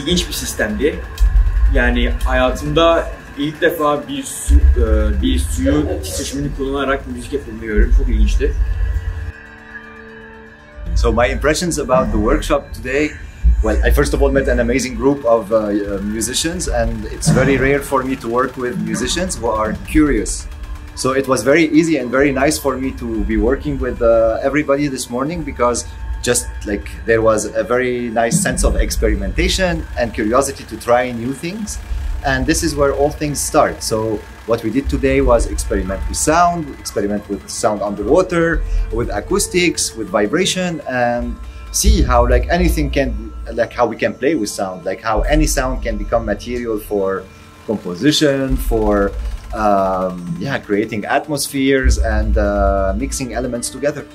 ilginç bir sistemdi. Yani hayatımda ilk defa bir suyu titreşimini kullanarak müzik yapıldığını gördüm. Çok ilginçti. So my impressions about the workshop today, well, I first of all met an amazing group of musicians, and it's very rare for me to work with musicians who are curious. So it was very easy and very nice for me to be working with everybody this morning, because just like there was a very nice sense of experimentation and curiosity to try new things. And this is where all things start. So what we did today was experiment with sound underwater, with acoustics, with vibration, and see how how we can play with sound, like how any sound can become material for composition, for creating atmospheres and mixing elements together.